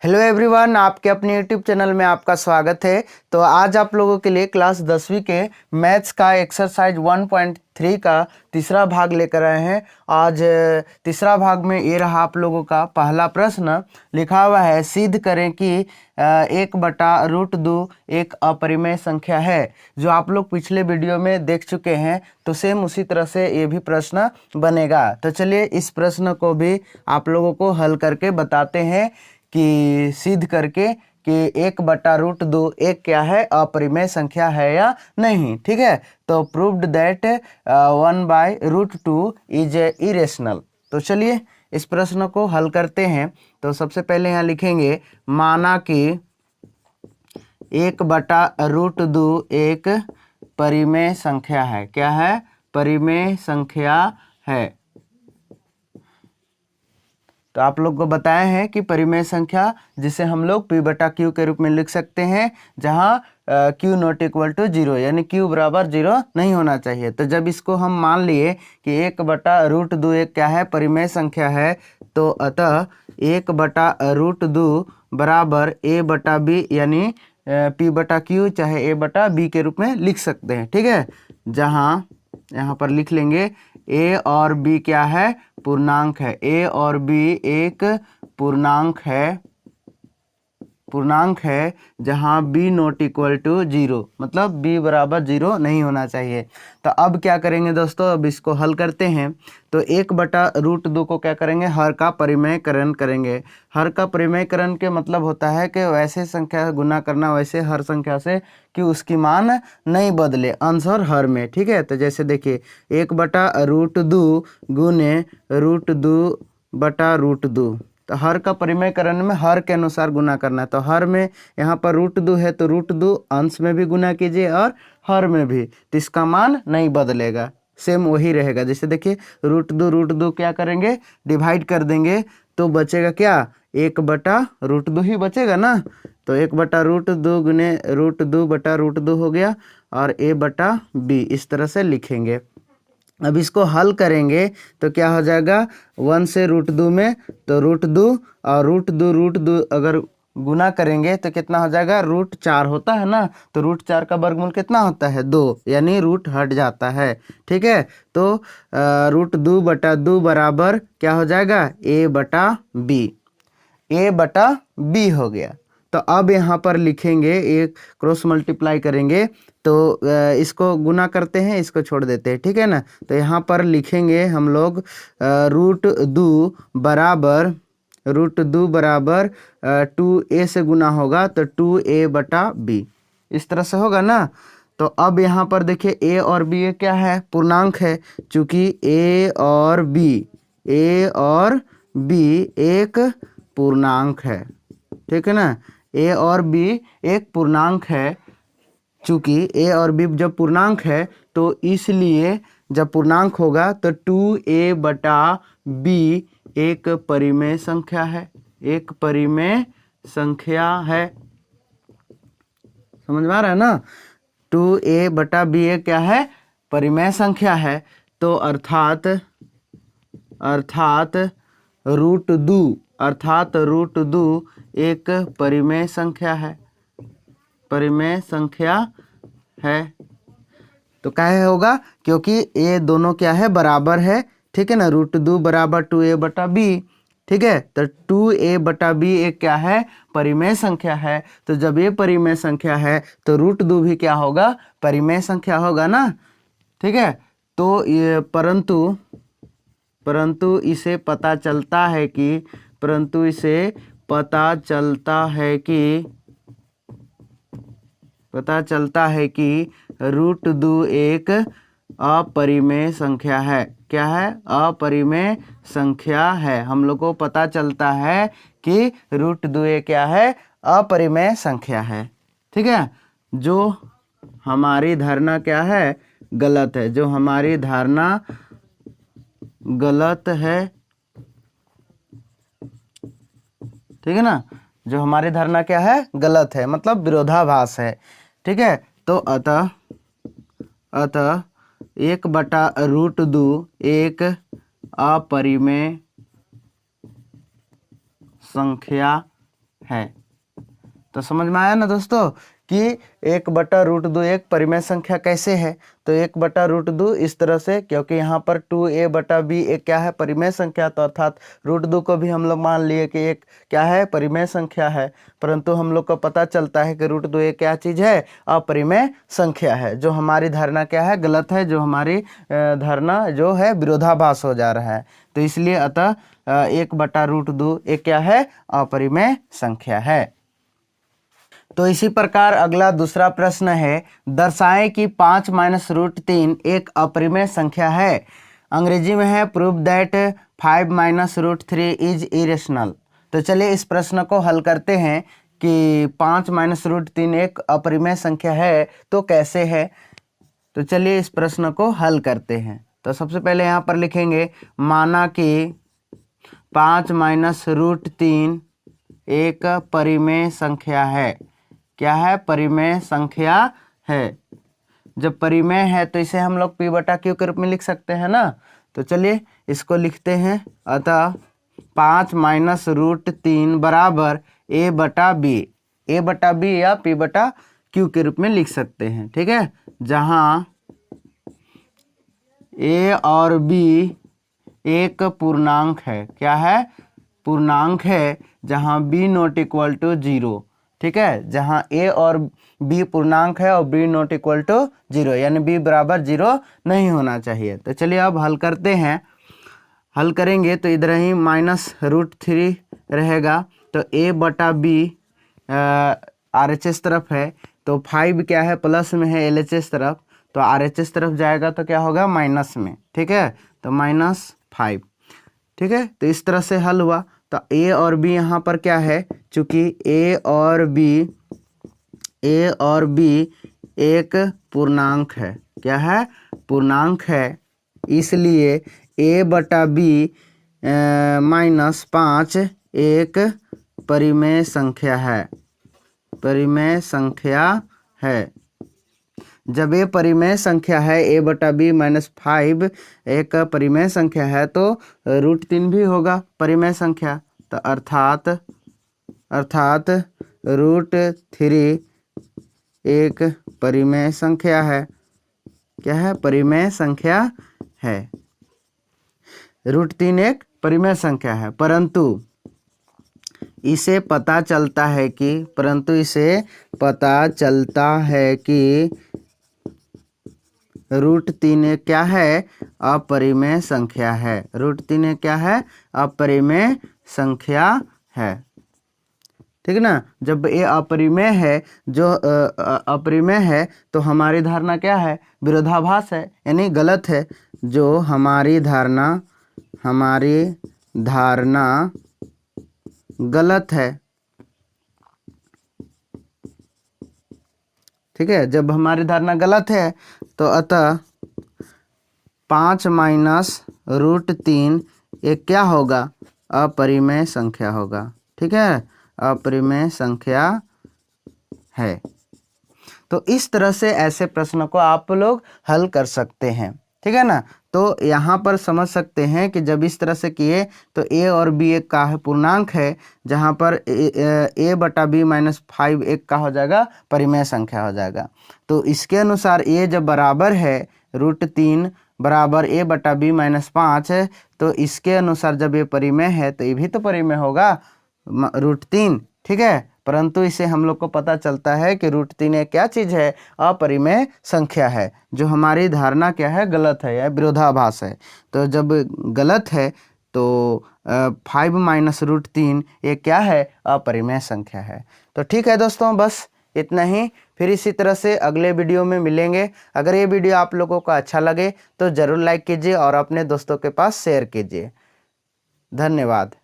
Hello everyone, आपके अपने YouTube channel में आपका स्वागत है। तो आज आप लोगों के लिए क्लास 10वीं के मैथ्स का एक्सरसाइज 1.3 का तीसरा भाग लेकर आए हैं। आज तीसरा भाग में ये रहा आप लोगों का पहला प्रश्न। लिखा हुआ है, सिद्ध करें कि 1/√2 एक अपरिमेय संख्या है। जो आप लोग पिछले वीडियो में देख चुके हैं, तो सेम उसी तरह से ये भी प्रश्न बनेगा। तो चलिए इस प्रश्न को भी आप लोगों को हल करके बताते हैं कि सिद्ध करके कि 1/√2 एक क्या है, अपरिमेय संख्या है या नहीं। ठीक है, तो प्रूव्ड दैट 1/√2 इज इरेशनल। तो चलिए इस प्रश्न को हल करते हैं। तो सबसे पहले यहाँ लिखेंगे, माना कि 1/√2 एक परिमेय संख्या है। क्या है? परिमेय संख्या है। तो आप लोग को बताए हैं कि परिमेय संख्या जिसे हम लोग p/q के रूप में लिख सकते हैं, जहां q नॉट इक्वल टू 0, यानी q बराबर 0 नहीं होना चाहिए। तो जब इसको हम मान लिए कि 1/√2 एक क्या है, परिमेय संख्या है, तो अतः 1/√2 बराबर a/b, यानी p/q चाहे a/b के रूप में लिख सकते हैं। ठीक है, जहां यहाँ पर लिख लेंगे a और b क्या है, पूर्णांक है। a और b एक पूर्णांक है, जहां b नॉट इक्वल टू 0, मतलब b बराबर 0 नहीं होना चाहिए। तो अब क्या करेंगे दोस्तों, अब इसको हल करते हैं। तो 1/√2 को क्या करेंगे, हर का परिमेयकरण करेंगे। हर का परिमेयकरण के मतलब होता है कि वैसे संख्या गुना करना वैसे हर संख्या से कि उसकी मान नहीं बदले, अंश और हर में। ठीक है, तो जैसे देखिए 1/√2 गुने √2/√2। तो हर का परिमेयकरण में हर के अनुसार गुना करना है। तो हर में यहाँ पर √2 है, तो √2 अंश में भी गुना कीजिए और हर में भी, तो इसका मान नहीं बदलेगा, सेम वही रहेगा। जैसे देखिए √2 क्या करेंगे, डिवाइड कर देंगे, तो बचेगा क्या, 1/√2 ही बचेगा ना। तो 1/√2 गुने √2/√2 हो गया, और a/b इस तरह से लिखेंगे। अब इसको हल करेंगे तो क्या हो जाएगा, 1 से √2 में, तो √2 और √2 अगर गुना करेंगे तो कितना हो जाएगा, √4 होता है ना। तो √4 का वर्गमूल कितना होता है, 2, यानी रूट हट जाता है। ठीक है, तो √2/2 बराबर क्या हो जाएगा, a/b। a/b हो गया। तो अब यहाँ पर लिखेंगे, एक क्रॉस मल्टीप्लाई करेंगे, तो इसको गुना करते हैं, इसको छोड़ देते हैं। ठीक है ना, तो यहाँ पर लिखेंगे हम लोग √2 बराबर 2a से गुना होगा, तो 2a/b इस तरह से होगा ना। तो अब यहाँ पर देखिए a और b क्या है, पूर्णांक है। चूंकि a और b एक पूर्णांक है। ठीक है ना, a और b एक पूर्णांक है। चूंकि a और b जब पूर्णांक है, तो इसलिए जब पूर्णांक होगा तो 2a/b एक परिमेय संख्या है। एक परिमेय संख्या है, समझ में आ रहा है ना। 2a/b एक क्या है, परिमेय संख्या है। तो अर्थात √2 एक परिमेय संख्या है। परिमेय संख्या है, तो क्या होगा, क्योंकि ये दोनों क्या है, बराबर है। ठीक है ना, √2 बराबर 2a/b। ठीक है, तो 2a/b एक क्या है, परिमेय संख्या है। तो जब ये परिमेय संख्या है, तो √2 भी क्या होगा, परिमेय संख्या होगा ना। ठीक है, तो ये परंतु इसे पता चलता है कि √2 एक अपरिमेय संख्या है। क्या है, अपरिमेय संख्या है। हम लोग को पता चलता है कि √2 क्या है, अपरिमेय संख्या है। ठीक है, जो हमारी धारणा क्या है, गलत है। जो हमारी धारणा गलत है, ठीक है ना, जो हमारी धारणा क्या है, गलत है, मतलब विरोधाभास है। ठीक है, तो अतः 1/√2 एक अपरिमेय संख्या है। तो समझ में आया ना दोस्तों कि 1/√2 एक परिमेय संख्या कैसे है। तो 1/√2 इस तरह से, क्योंकि यहाँ पर 2a/b एक क्या है, परिमेय संख्या, तो अर्थात √2 को भी हम लोग मान लिए कि एक क्या है, परिमेय संख्या है। परंतु हम लोग को पता चलता है कि √2 एक क्या चीज़ है, अपरिमेय संख्या है। जो हमारी धारणा क्या है, गलत है। जो हमारी धारणा जो है विरोधाभास हो जा रहा है। तो इसलिए अतः 1/√2 एक क्या है, अपरिमेय संख्या है। तो इसी प्रकार अगला दूसरा प्रश्न है, दर्शाएं कि 5 - √3 एक अपरिमेय संख्या है। अंग्रेजी में है प्रूव दैट 5 - √3 इज इरेशनल। तो चलिए इस प्रश्न को हल करते हैं कि 5 - √3 एक अपरिमेय संख्या है तो कैसे है। तो चलिए इस प्रश्न को हल करते हैं। तो सबसे पहले यहाँ पर लिखेंगे, माना कि 5 - √3 एक परिमेय संख्या है। क्या है, परिमेय संख्या है। जब परिमेय है तो इसे हम लोग p/q के रूप में लिख सकते हैं ना। तो चलिए इसको लिखते हैं। अतः 5 - √3 बराबर a/b, a/b या p/q के रूप में लिख सकते हैं। ठीक है, जहां a और b एक पूर्णांक है। क्या है, पूर्णांक है। जहां b ≠ 0। ठीक है, जहां a और b पूर्णांक है और b ≠ 0, यानी b बराबर 0 नहीं होना चाहिए। तो चलिए अब हल करते हैं। हल करेंगे तो इधर ही -√3 रहेगा। तो a/b RHS तरफ है, तो 5 क्या है, प्लस में है LHS तरफ, तो RHS तरफ जाएगा तो क्या होगा, माइनस में। ठीक है, तो -5। ठीक है, तो इस तरह से हल हुआ। तो a और b यहाँ पर क्या है, चूंकि a और b एक पूर्णांक है। क्या है, पूर्णांक है। इसलिए a/b -5 एक परिमेय संख्या है। परिमेय संख्या है। जब ये परिमेय संख्या है, a/b -5 एक परिमेय संख्या है, तो √3 भी होगा परिमेय संख्या। तो अर्थात √3 एक परिमेय संख्या है। क्या है, परिमेय संख्या है। √3 एक परिमेय संख्या है, परंतु इसे पता चलता है कि √3 क्या है, अपरिमेय संख्या है। √3 क्या है, अपरिमेय संख्या है। ठीक है ना। जब ये अपरिमेय है, जो अपरिमेय है, तो हमारी धारणा क्या है, विरोधाभास है, यानी गलत है। जो हमारी धारणा गलत है। ठीक है, जब हमारी धारणा गलत है तो अतः 5 - √3 एक क्या होगा, अपरिमेय संख्या होगा। ठीक है, अपरिमेय संख्या है। तो इस तरह से ऐसे प्रश्नों को आप लोग हल कर सकते हैं। ठीक है ना। तो यहाँ पर समझ सकते हैं कि जब इस तरह से किए तो a और b एक का है पूर्णांक है, जहाँ पर a/b -5 एक का हो जाएगा, परिमेय संख्या हो जाएगा। तो इसके अनुसार a जब बराबर है √3 बराबर a/b -5 है, तो इसके अनुसार जब ये परिमेय है तो ये भी तो परिमेय होगा √3। ठीक है, परंतु इसे हम लोग को पता चलता है कि √3 एक क्या चीज़ है, अपरिमेय संख्या है। जो हमारी धारणा क्या है, गलत है या विरोधाभास है। तो जब गलत है तो 5 - √3 ये क्या है, अपरिमेय संख्या है। तो ठीक है दोस्तों, बस इतना ही। फिर इसी तरह से अगले वीडियो में मिलेंगे। अगर ये वीडियो आप लोगों को अच्छा लगे तो ज़रूर लाइक कीजिए और अपने दोस्तों के पास शेयर कीजिए। धन्यवाद।